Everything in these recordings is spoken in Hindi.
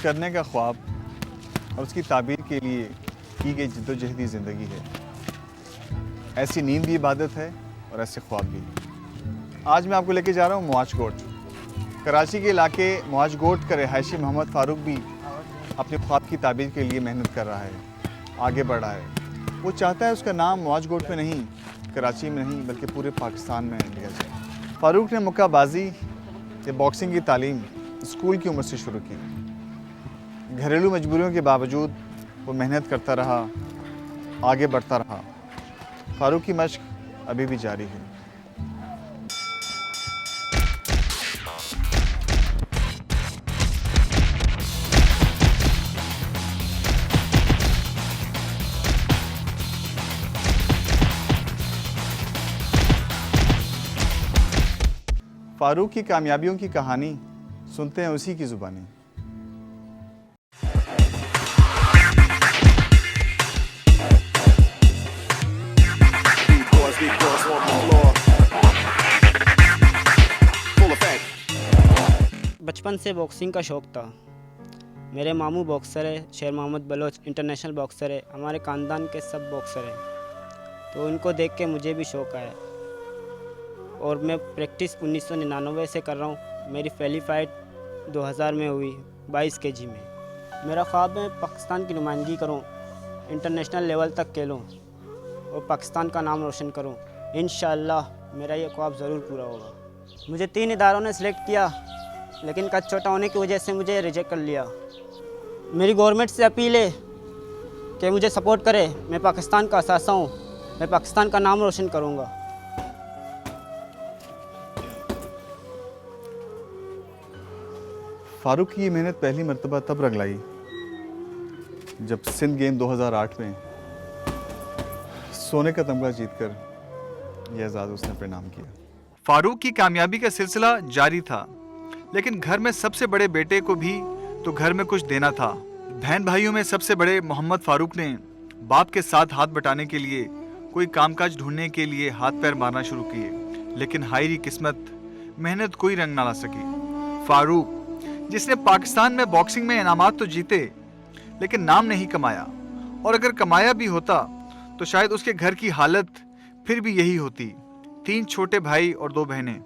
करने का ख्वाब और उसकी ताबीर के लिए की गई जद्दोजहदी ज़िंदगी है। ऐसी नींद भी इबादत है और ऐसे ख्वाब भी। आज मैं आपको लेके जा रहा हूँ मुआजकोट। कराची के इलाके मुआजकोट का रिहायशी मोहम्मद फ़ारूक भी अपने ख्वाब की ताबीर के लिए मेहनत कर रहा है, आगे बढ़ रहा है। वो चाहता है उसका नाम मुआजकोट में नहीं, कराची में नहीं, बल्कि पूरे पाकिस्तान में लिया जाए। फ़ारूक ने मुक्काबाजी या बॉक्सिंग की तालीम स्कूल की उम्र से शुरू की। घरेलू मजबूरियों के बावजूद वो मेहनत करता रहा, आगे बढ़ता रहा। फ़ारूक की मशक अभी भी जारी है। फ़ारूक की कामयाबियों की कहानी सुनते हैं उसी की ज़ुबानी। बचपन से बॉक्सिंग का शौक़ था। मेरे मामू बॉक्सर है, शेर मोहम्मद बलोच इंटरनेशनल बॉक्सर है। हमारे ख़ानदान के सब बॉक्सर हैं, तो उनको देख के मुझे भी शौक़ आया और मैं प्रैक्टिस 1999 से कर रहा हूँ। मेरी पहली फ़ाइट 2000 में हुई 22 केजी में। मेरा ख्वाब है पाकिस्तान की नुमाइंदगी करूँ, इंटरनेशनल लेवल तक खेलूँ और पाकिस्तान का नाम रोशन करूँ। इंशाअल्लाह मेरा ये ख्वाब ज़रूर पूरा होगा। मुझे 3 इदारों ने सिलेक्ट किया, लेकिन कद छोटा होने की वजह से मुझे रिजेक्ट कर लिया। मेरी गवर्नमेंट से अपील है कि मुझे सपोर्ट करे। मैं पाकिस्तान का असासा हूँ, मैं पाकिस्तान का नाम रोशन करूँगा। फ़ारूक की ये मेहनत पहली मर्तबा तब रंग लाई जब सिंध गेम 2008 में सोने का तमगा जीतकर यह एजाज़ उसने अपने नाम किया। फ़ारूक की कामयाबी का सिलसिला जारी था, लेकिन घर में सबसे बड़े बेटे को भी तो घर में कुछ देना था। बहन भाइयों में सबसे बड़े मोहम्मद फ़ारूक ने बाप के साथ हाथ बटाने के लिए कोई कामकाज ढूंढने के लिए हाथ पैर मारना शुरू किए, लेकिन हायरी किस्मत, मेहनत कोई रंग ना ला सकी। फ़ारूक जिसने पाकिस्तान में बॉक्सिंग में इनामात तो जीते, लेकिन नाम नहीं कमाया, और अगर कमाया भी होता तो शायद उसके घर की हालत फिर भी यही होती। 3 छोटे भाई और 2 बहनें।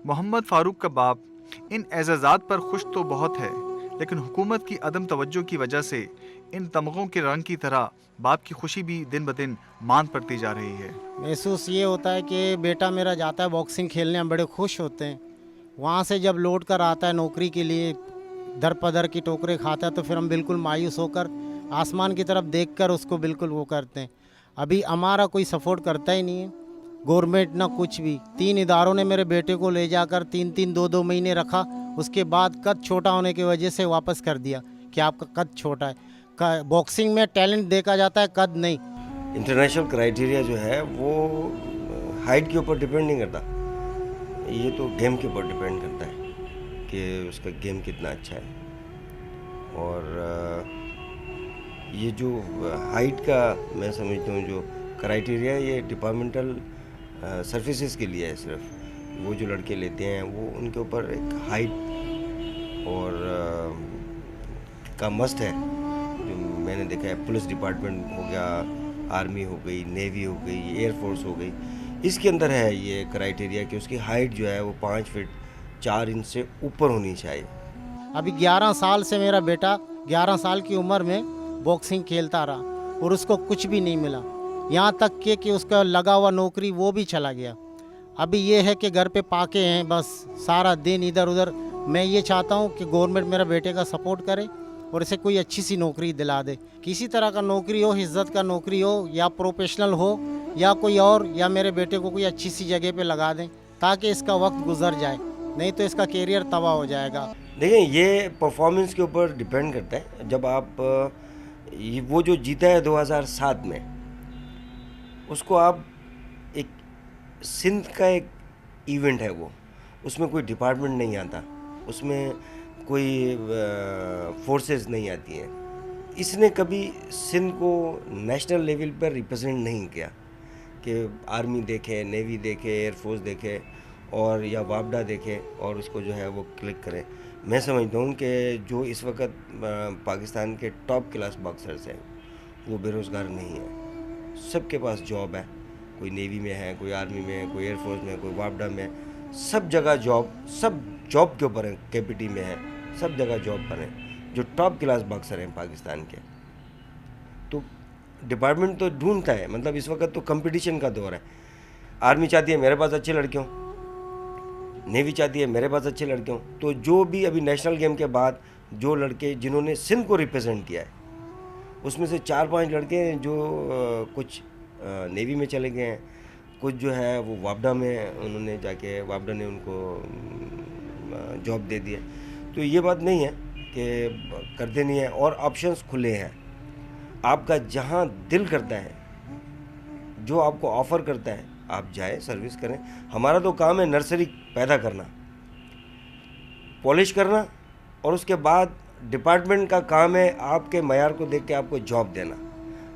मोहम्मद फ़ारूक का बाप इन एजाज़ात पर खुश तो बहुत है, लेकिन हुकूमत की अदम तवज्जो की वजह से इन तमगों के रंग की तरह बाप की खुशी भी दिन ब दिन मांद पड़ती जा रही है। महसूस ये होता है कि बेटा मेरा जाता है बॉक्सिंग खेलने, हम बड़े खुश होते हैं। वहाँ से जब लौट कर आता है नौकरी के लिए, दर पदर की टोकरे खाता है, तो फिर हम बिल्कुल मायूस होकर आसमान की तरफ देखकर उसको बिल्कुल वो करते हैं। अभी हमारा कोई सपोर्ट करता ही नहीं है, गवर्नमेंट ना कुछ भी। 3 इदारों ने मेरे बेटे को ले जाकर 3-3, 2-2 महीने रखा, उसके बाद कद छोटा होने की वजह से वापस कर दिया कि आपका कद छोटा है। बॉक्सिंग में टैलेंट देखा जाता है, कद नहीं। इंटरनेशनल क्राइटेरिया जो है वो हाइट के ऊपर डिपेंड नहीं करता, ये तो गेम के ऊपर डिपेंड करता है कि उसका गेम कितना अच्छा है। और ये जो हाइट का मैं समझता हूँ जो क्राइटेरिया है, ये डिपार्टमेंटल सर्विसेज के लिए है। सिर्फ वो जो लड़के लेते हैं वो उनके ऊपर एक हाइट और का मस्ट है। जो मैंने देखा है, पुलिस डिपार्टमेंट हो गया, आर्मी हो गई, नेवी हो गई, एयरफोर्स हो गई, इसके अंदर है ये क्राइटेरिया कि उसकी हाइट जो है वो 5 फीट 4 इंच से ऊपर होनी चाहिए। अभी 11 साल से मेरा बेटा 11 साल की उम्र में बॉक्सिंग खेलता रहा और उसको कुछ भी नहीं मिला, यहाँ तक कि उसका लगा हुआ नौकरी वो भी चला गया। अभी ये है कि घर पे पाके हैं बस, सारा दिन इधर उधर। मैं ये चाहता हूँ कि गवर्नमेंट मेरा बेटे का सपोर्ट करे और इसे कोई अच्छी सी नौकरी दिला दे। किसी तरह का नौकरी हो, इज़्ज़त का नौकरी हो, या प्रोफेशनल हो या कोई और, या मेरे बेटे को कोई अच्छी सी जगह पे लगा दें ताकि इसका वक्त गुजर जाए, नहीं तो इसका कैरियर तबाह हो जाएगा। देखिए, ये परफॉर्मेंस के ऊपर डिपेंड करता है। जब आप वो जो जीता है 2007 में, उसको आप एक सिंध का एक इवेंट है वो, उसमें कोई डिपार्टमेंट नहीं आता, उसमें कोई फोर्सेस नहीं आती हैं। इसने कभी सिंध को नेशनल लेवल पर रिप्रेजेंट नहीं किया कि आर्मी देखे, नेवी देखे, एयरफोर्स देखे और या वापडा देखे और उसको जो है वो क्लिक करें। मैं समझता हूँ कि जो इस वक्त पाकिस्तान के टॉप क्लास बॉक्सर्स हैं वो बेरोज़गार नहीं है, सबके पास जॉब है। कोई नेवी में है, कोई आर्मी में है, कोई एयरफोर्स में है, कोई वापडा में है, सब जगह जॉब, सब जॉब के ऊपर है। केपीटी में है, सब जगह जॉब पर है जो टॉप क्लास बॉक्सर हैं पाकिस्तान के। तो डिपार्टमेंट तो ढूंढता है, मतलब इस वक्त तो कंपटीशन का दौर है। आर्मी चाहती है मेरे पास अच्छे लड़के हों, नेवी चाहती है मेरे पास अच्छे लड़के हों। तो जो भी अभी नेशनल गेम के बाद जो लड़के जिन्होंने सिंध को रिप्रेजेंट किया है, उसमें से 4-5 लड़के हैं जो कुछ नेवी में चले गए हैं, कुछ जो है वो वापडा में उन्होंने जाके वापडा ने उनको जॉब दे दी है। तो ये बात नहीं है कि करते नहीं है, और ऑप्शंस खुले हैं। आपका जहाँ दिल करता है, जो आपको ऑफ़र करता है, आप जाएं, सर्विस करें। हमारा तो काम है नर्सरी पैदा करना, पॉलिश करना, और उसके बाद डिपार्टमेंट का काम है आपके मयार को देख के आपको जॉब देना।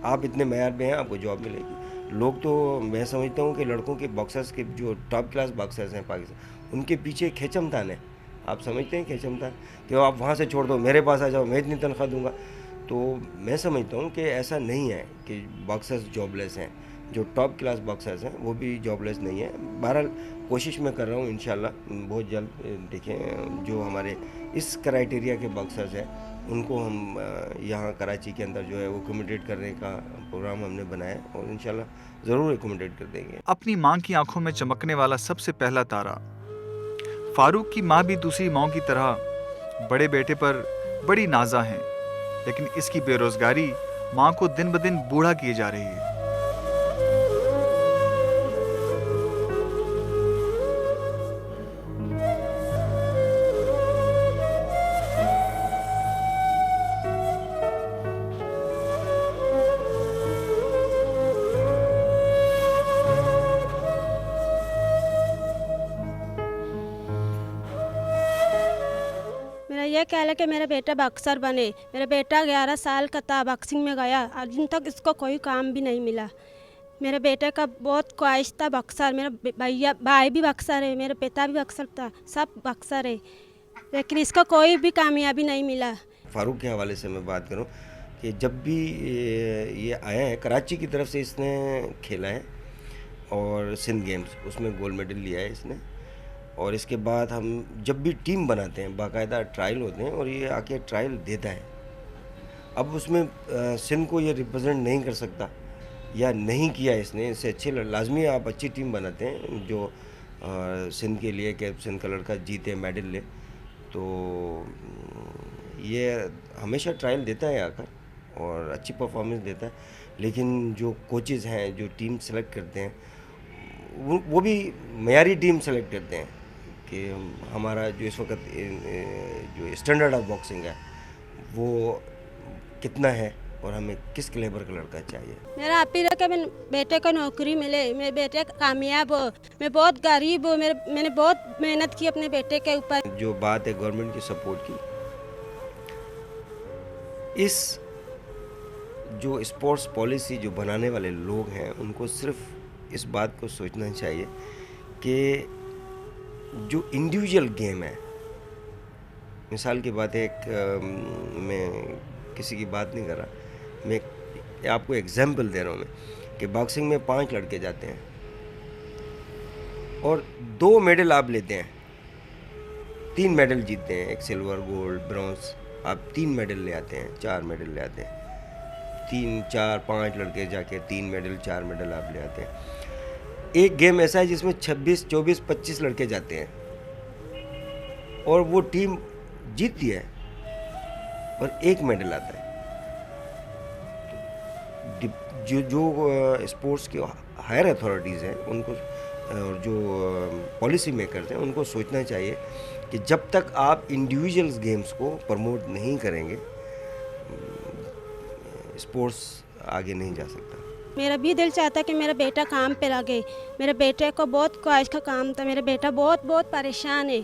आप इतने मयार में हैं, आपको जॉब मिलेगी। लोग तो मैं समझता हूँ कि लड़कों के बॉक्सर्स के जो टॉप क्लास बॉक्सर्स हैं पाकिस्तान, उनके पीछे खेचमतान है। आप समझते हैं खेचमतान कि आप वहाँ से छोड़ दो, मेरे पास आ जाओ, मैं इतनी तनख्वाह दूंगा। तो मैं समझता हूँ कि ऐसा नहीं है कि बॉक्सर्स जॉबलेस हैं। जो टॉप क्लास बॉक्सर्स हैं वो भी जॉबलेस नहीं है। बहरहाल कोशिश मैं कर रहा हूँ, इंशाल्लाह बहुत जल्द देखें जो हमारे इस क्राइटेरिया के बॉक्सर्स हैं उनको हम यहाँ कराची के अंदर जो है वो एकोमोडेट करने का प्रोग्राम हमने बनाया है, और इंशाल्लाह ज़रूर एकोमोडेट कर देंगे। अपनी माँ की आंखों में चमकने वाला सबसे पहला तारा। फारूक की माँ भी दूसरी माँ की तरह बड़े बेटे पर बड़ी नाज़ा हैं, लेकिन इसकी बेरोजगारी माँ को दिन ब दिन बूढ़ा किए जा रही है। मेरा ये ख्याल है कि मेरा बेटा बॉक्सर बने। मेरा बेटा 11 साल का था, बॉक्सिंग में गया, अभी तक इसको कोई काम भी नहीं मिला। मेरे बेटे का बहुत ख्वाहिश था बॉक्सर, मेरा भैया भाई भी बॉक्सर है, मेरा पिता भी बॉक्सर था, सब बॉक्सर है, लेकिन इसको कोई भी कामयाबी नहीं मिला। फारूक के हवाले से मैं बात करूं कि जब भी ये आया है कराची की तरफ से, इसने खेला है और सिंध गेम्स उसमें गोल्ड मेडल लिया है इसने। और इसके बाद हम जब भी टीम बनाते हैं बाकायदा ट्रायल होते हैं और ये आके ट्रायल देता है। अब उसमें सिंध को ये रिप्रेजेंट नहीं कर सकता या नहीं किया इसने, इससे अच्छे लाजमी आप अच्छी टीम बनाते हैं जो सिंध के लिए कि सिंध का लड़का जीते, मेडल ले। तो ये हमेशा ट्रायल देता है आकर और अच्छी परफॉर्मेंस देता है, लेकिन जो कोचेज़ हैं जो टीम सेलेक्ट करते हैं वो भी मयारी टीम सेलेक्ट करते हैं कि हमारा जो इस वक्त जो स्टैंडर्ड ऑफ बॉक्सिंग है वो कितना है और हमें किस कैलिबर का लड़का चाहिए। मेरा अपील है कि मेरे बेटे को नौकरी मिले, मेरे बेटे कामयाब हो। मैं बहुत गरीब हूँ, मैंने बहुत मेहनत की अपने बेटे के ऊपर। जो बात है गवर्नमेंट की सपोर्ट की, इस जो स्पोर्ट्स पॉलिसी जो बनाने वाले लोग हैं उनको सिर्फ इस बात को सोचना चाहिए कि जो इंडिविजुअल गेम है, मिसाल की बात है, मैं किसी की बात नहीं कर रहा, मैं आपको एग्जाम्पल दे रहा हूँ मैं कि बॉक्सिंग में 5 लड़के जाते हैं और 2 मेडल आप लेते हैं, 3 मेडल जीतते हैं, एक सिल्वर, गोल्ड, ब्रॉन्ज, आप 3 मेडल ले आते हैं, 4 मेडल ले आते हैं। 3, 4, 5 लड़के जाके 3 मेडल, 4 मेडल आप ले आते हैं। एक गेम ऐसा है जिसमें 26, 24, 25 लड़के जाते हैं और वो टीम जीतती है और 1 मेडल आता है। जो स्पोर्ट्स के हायर अथॉरिटीज़ हैं उनको और जो पॉलिसी मेकर्स हैं उनको सोचना चाहिए कि जब तक आप इंडिविजुअल्स गेम्स को प्रमोट नहीं करेंगे स्पोर्ट्स आगे नहीं जा सकता। मेरा भी दिल चाहता है कि मेरा बेटा काम पे लगे। मेरे बेटे को बहुत ख्वाहिश का काम था, मेरा बेटा बहुत परेशान है।